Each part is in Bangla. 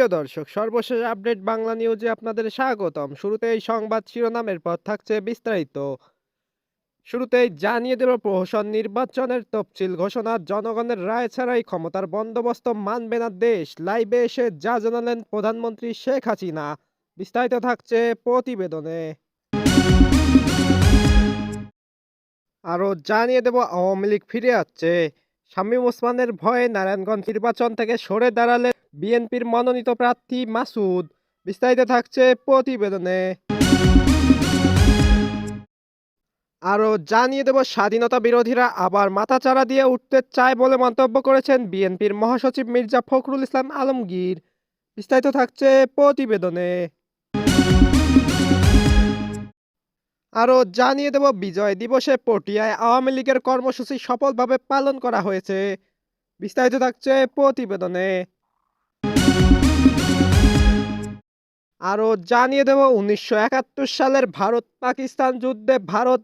সুপ্রিয় দর্শক, সর্বশেষ আপডেট বাংলা নিউজে আপনাদের স্বাগতম। শুরুতেই সংবাদ শিরোনামের পর থাকছে বিস্তারিত। শুরুতেই জানিয়ে দেব, প্রহসন নির্বাচনের তফসিল ঘোষণা, জনগণের রায় ছাড়াই ক্ষমতার বন্দোবস্ত মানবে না দেশ। লাইভে এসে যা জানালেন প্রধানমন্ত্রী শেখ হাসিনা, বিস্তারিত থাকছে প্রতিবেদনে। আরও জানিয়ে দেব, আওয়ামী লীগ ফিরে আসছে। শামীম ওসমানের ভয়ে নারায়ণগঞ্জ নির্বাচন থেকে সরে দাঁড়ালেন বিএনপির মনোনীত প্রার্থী মাসুদ, বিস্তারিত থাকছে প্রতিবেদনে। আরও জানিয়ে দেব, স্বাধীনতা বিরোধীরা আবার মাথাচাড়া দিয়ে উঠতে চায় বলে মন্তব্য করেছেন বিএনপির মহাসচিব মির্জা ফখরুল ইসলাম আলমগীর, বিস্তারিত থাকছে প্রতিবেদনে। আরও জানিয়ে দেব, বিজয় দিবসে পটিয়ায় আওয়ামী লীগের কর্মসূচি সফলভাবে পালন করা হয়েছে, বিস্তারিত থাকছে প্রতিবেদনে। আরও জানিয়ে দেব, 1971 সালের ভারত পাকিস্তান যুদ্ধে ভারত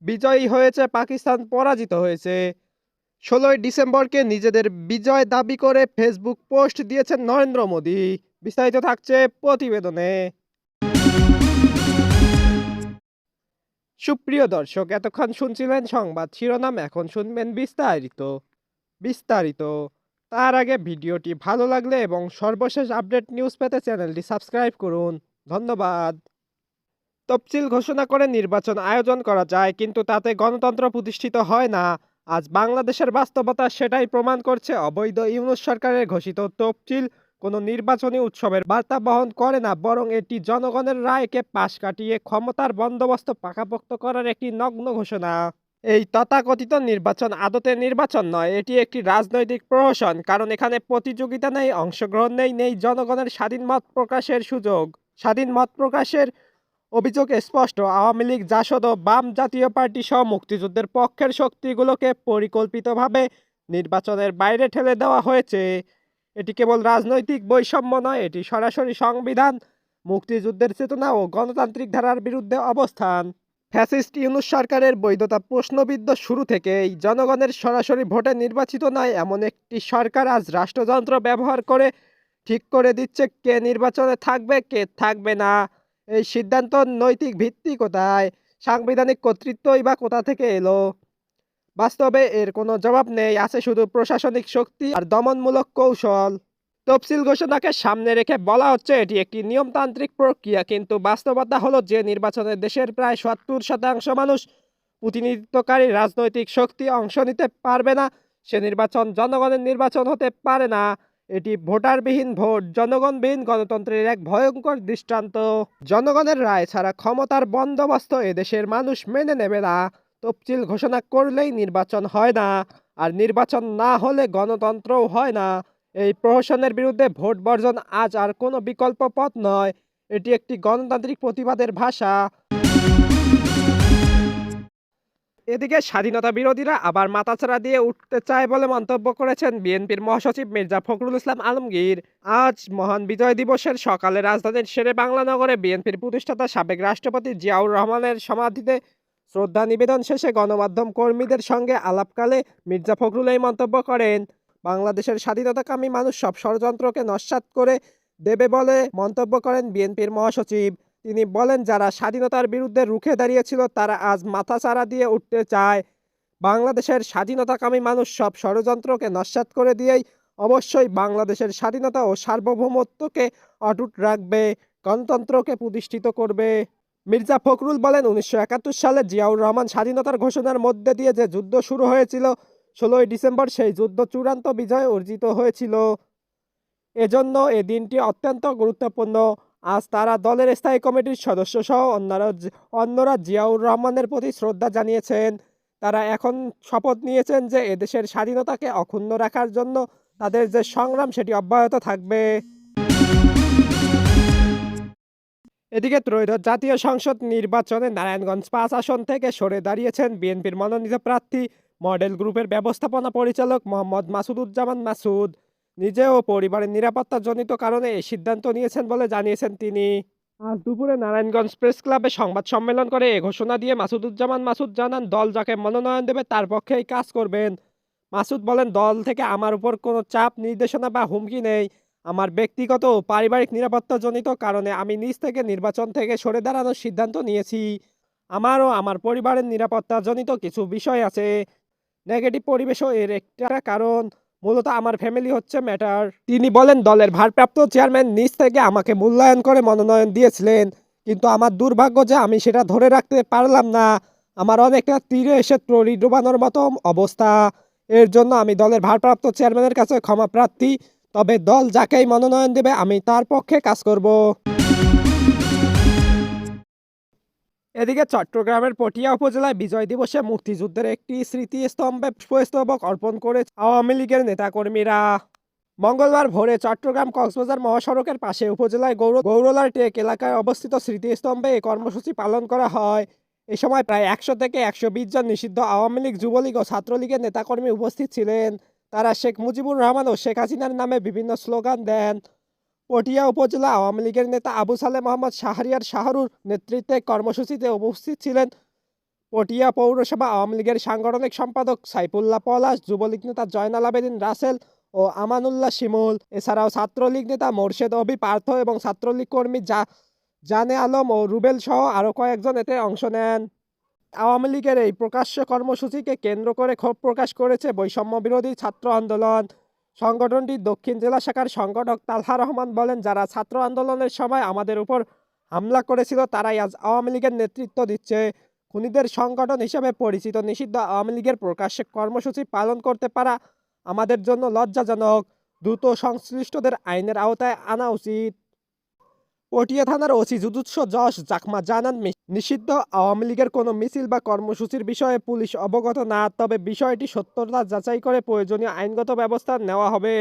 বিজয়ী হয়েছে, পাকিস্তান পরাজিত হয়েছে। 16ই ডিসেম্বরকে নিজেদের বিজয় দাবি করে ফেসবুক পোস্ট দিয়েছেন নরেন্দ্র মোদী, বিস্তারিত থাকছে প্রতিবেদনে। সুপ্রিয় দর্শক, এতক্ষণ শুনছিলেন সংবাদ শিরোনাম, এখন শুনবেন বিস্তারিত বিস্তারিত তার আগে ভিডিওটি ভালো লাগলে এবং সর্বশেষ আপডেট নিউজ পেতে চ্যানেলটি সাবস্ক্রাইব করুন। ধন্যবাদ। তফসিল ঘোষণা করে নির্বাচন আয়োজন করা যায়, কিন্তু তাতে গণতন্ত্র প্রতিষ্ঠিত হয় না। আজ বাংলাদেশের বাস্তবতা সেটাই প্রমাণ করছে। অবৈধ ইউনূস সরকারের ঘোষিত তফসিল কোনো নির্বাচনী উৎসবের বার্তা বহন করে না, বরং এটি জনগণের রায়কে পাশ কাটিয়ে ক্ষমতার বন্দোবস্ত পাকাপোক্ত করার একটি নগ্ন ঘোষণা। এই তথাকথিত নির্বাচন আদতে নির্বাচন নয়, এটি একটি রাজনৈতিক প্রহসন। কারণ এখানে প্রতিযোগিতা নেই, অংশগ্রহণ নেই জনগণের স্বাধীন মত প্রকাশের সুযোগ। স্বাধীন মত প্রকাশের অভিযোগ স্পষ্ট। আওয়ামী লীগ, জাসদ ও বাম জাতীয় পার্টি সহ মুক্তিযুদ্ধের পক্ষের শক্তিগুলোকে পরিকল্পিতভাবে নির্বাচনের বাইরে ঠেলে দেওয়া হয়েছে। এটি কেবল রাজনৈতিক বৈষম্য নয়, এটি সরাসরি সংবিধান, মুক্তিযুদ্ধের চেতনা ও গণতান্ত্রিক ধারার বিরুদ্ধে অবস্থান। ফ্যাসিস্ট ইউনূস সরকারের বৈধতা প্রশ্নবিদ্ধ শুরু থেকেই। জনগণের সরাসরি ভোটে নির্বাচিত নয় এমন একটি সরকার আজ রাষ্ট্রযন্ত্র ব্যবহার করে ঠিক করে দিচ্ছে কে নির্বাচনে থাকবে, কে থাকবে না। এই সিদ্ধান্ত নৈতিক ভিত্তি কোথায়? সাংবিধানিক কর্তৃত্বই বা কোথা থেকে এলো? বাস্তবে এর কোনো জবাব নেই, আছে শুধু প্রশাসনিক শক্তি আর দমনমূলক কৌশল। তফসিল ঘোষণাকে সামনে রেখে বলা হচ্ছে এটি একটি নিয়মতান্ত্রিক প্রক্রিয়া, কিন্তু বাস্তবতা হলো যে নির্বাচনে দেশের প্রায় 70% মানুষ প্রতিনিধিত্বকারী রাজনৈতিক শক্তি অংশ নিতে পারবে না। সে নির্বাচন জনগণের নির্বাচন হতে পারে না। এটি ভোটারবিহীন ভোট, জনগণবিহীন গণতন্ত্রের এক ভয়ঙ্কর দৃষ্টান্ত। জনগণের রায় ছাড়া ক্ষমতার বন্দোবস্ত এদেশের মানুষ মেনে নেবে না। তফসিল ঘোষণা করলেই নির্বাচন হয় না, আর নির্বাচন না হলে গণতন্ত্রও হয় না। এই প্রহসনের বিরুদ্ধে ভোট বর্জন আজ আর কোনো বিকল্প পথ নয়, এটি একটি গণতান্ত্রিক প্রতিবাদের ভাষা। এদিকে স্বাধীনতা বিরোধীরা আবার মাথাচাড়া দিয়ে উঠতে চায় বলে মন্তব্য করেছেন বিএনপির মহাসচিব মির্জা ফখরুল ইসলাম আলমগীর। আজ মহান বিজয় দিবসের সকালে রাজধানীর শেরে বাংলা নগরে বিএনপির প্রতিষ্ঠাতা সাবেক রাষ্ট্রপতি জিয়াউর রহমানের সমাধিতে শ্রদ্ধা নিবেদন শেষে গণমাধ্যম কর্মীদের সঙ্গে আলাপকালে মির্জা ফখরুল এই মন্তব্য করেন। বাংলাদেশের স্বাধীনতাকামী মানুষ সব ষড়যন্ত্রকে নস্যাৎ করে দেবে বলে মন্তব্য করেন বিএনপির মহাসচিব। তিনি বলেন, যারা স্বাধীনতার বিরুদ্ধে রুখে দাঁড়িয়েছিল তারা আজ মাথাচাড়া দিয়ে উঠতে চায়। বাংলাদেশের স্বাধীনতাকামী মানুষ সব ষড়যন্ত্রকে নস্যাৎ করে দিয়েই অবশ্যই বাংলাদেশের স্বাধীনতা ও সার্বভৌমত্বকে অটুট রাখবে, গণতন্ত্রকে প্রতিষ্ঠিত করবে। মির্জা ফখরুল বলেন, 1971 সালে জিয়াউর রহমান স্বাধীনতার ঘোষণার মধ্যে দিয়ে যে যুদ্ধ শুরু হয়েছিল, 16ই ডিসেম্বর সেই যুদ্ধ চূড়ান্ত বিজয় অর্জিত হয়েছিল। এজন্য এ দিনটি অত্যন্ত গুরুত্বপূর্ণ। আজ তারা দলের স্থায়ী কমিটির সদস্য সহ অন্যরা জিয়াউর রহমানের প্রতি শ্রদ্ধা জানিয়েছেন। তারা এখন শপথ নিয়েছেন যে এদেশের স্বাধীনতাকে অক্ষুণ্ণ রাখার জন্য তাদের যে সংগ্রাম সেটি অব্যাহত থাকবে। এদিকে ত্রয়োদশ জাতীয় সংসদ নির্বাচনে নারায়ণগঞ্জ 5 আসন থেকে সরে দাঁড়িয়েছেন বিএনপির মনোনীত প্রার্থী মডেল গ্রুপের ব্যবস্থাপনা পরিচালক মোহাম্মদ মাসুদুজ্জামান মাসুদ। নিজে ও পরিবারের নিরাপত্তাজনিত কারণে এই সিদ্ধান্ত নিয়েছেন বলে জানিয়েছেন তিনি। আজ দুপুরে নারায়ণগঞ্জ প্রেস ক্লাবে সংবাদ সম্মেলন করে এ ঘোষণা দিয়ে মাসুদুজ্জামান মাসুদ জানান, দল যাকে মনোনয়ন দেবে তার পক্ষেই কাজ করবেন। মাসুদ বলেন, দল থেকে আমার উপর কোনো চাপ, নির্দেশনা বা হুমকি নেই। আমার ব্যক্তিগত ও পারিবারিক নিরাপত্তাজনিত কারণে আমি নিজ থেকে নির্বাচন থেকে সরে দাঁড়ানোর সিদ্ধান্ত নিয়েছি। আমারও আমার পরিবারের নিরাপত্তাজনিত কিছু বিষয় আছে। নেগেটিভ পরিবেশও এর একটা কারণ। মূলত আমার ফ্যামিলি হচ্ছে ম্যাটার। তিনি বলেন, দলের ভারপ্রাপ্ত চেয়ারম্যান নিজ থেকে আমাকে মূল্যায়ন করে মনোনয়ন দিয়েছিলেন, কিন্তু আমার দুর্ভাগ্য যে আমি সেটা ধরে রাখতে পারলাম না। আমার অনেকটা তীরে এসে তরি ডোবানোর মতো অবস্থা। এর জন্য আমি দলের ভারপ্রাপ্ত চেয়ারম্যানের কাছে ক্ষমা প্রার্থী। তবে দল যাকেই মনোনয়ন দেবে আমি তার পক্ষে কাজ করব। এদিকে চট্টগ্রামের পটিয়া উপজেলায় বিজয় দিবসে মুক্তিযুদ্ধের একটি স্মৃতিস্তম্ভে পুষ্পস্তবক অর্পণ করে আওয়ামী লীগের নেতাকর্মীরা। মঙ্গলবার ভোরে চট্টগ্রাম কক্সবাজার মহাসড়কের পাশে উপজেলায় গৌরলার টেক এলাকায় অবস্থিত স্মৃতিস্তম্ভে এই কর্মসূচি পালন করা হয়। এ সময় প্রায় 100 থেকে 120 জন নিষিদ্ধ আওয়ামী লীগ, যুবলীগ ও ছাত্রলীগের নেতাকর্মী উপস্থিত ছিলেন। তারা শেখ মুজিবুর রহমান ও শেখ হাসিনার নামে বিভিন্ন স্লোগান দেন। পটিয়া উপজেলা আওয়ামী লীগের নেতা আবু সালেহ মোহাম্মদ শাহরিয়ার শাহরুর নেতৃত্বে কর্মসূচিতে উপস্থিত ছিলেন পটিয়া পৌরসভা আওয়ামী লীগের সাংগঠনিক সম্পাদক সাইফুল্লাহ পলাশ, যুবলীগ নেতা জয়নাল আবেদীন রাসেল ও আমানুল্লাহ শিমুল। এছাড়াও ছাত্রলীগ নেতা মোর্শেদ অবি পার্থ এবং ছাত্রলীগ কর্মী জানে আলম ও রুবেল সহ আরও কয়েকজন এতে অংশ নেন। আওয়ামী লীগের এই প্রকাশ্য কর্মসূচিকে কেন্দ্র করে ক্ষোভ প্রকাশ করেছে বৈষম্য বিরোধী ছাত্র আন্দোলন। সংগঠনটির দক্ষিণ জেলা শাখার সংগঠক তালহা রহমান বলেন, যারা ছাত্র আন্দোলনের সময় আমাদের উপর হামলা করেছিল তারাই আজ আওয়ামী লীগের নেতৃত্ব দিচ্ছে। খুনিদের সংগঠন হিসেবে পরিচিত নিষিদ্ধ আওয়ামী লীগের প্রকাশ্যে কর্মসূচি পালন করতে পারা আমাদের জন্য লজ্জাজনক। দ্রুত সংশ্লিষ্টদের আইনের আওতায় আনা উচিত। পটিয়া থানার ওসি যুদুৎস যশ জাখমা জানান, নিষিদ্ধ আওয়ামী লীগের কোনো মিছিল বা কর্মসূচির বিষয়ে পুলিশ অবগত না, তবে বিষয়টি সত্যতা যাচাই করে প্রয়োজনীয় আইনগত ব্যবস্থা নেওয়া হবে।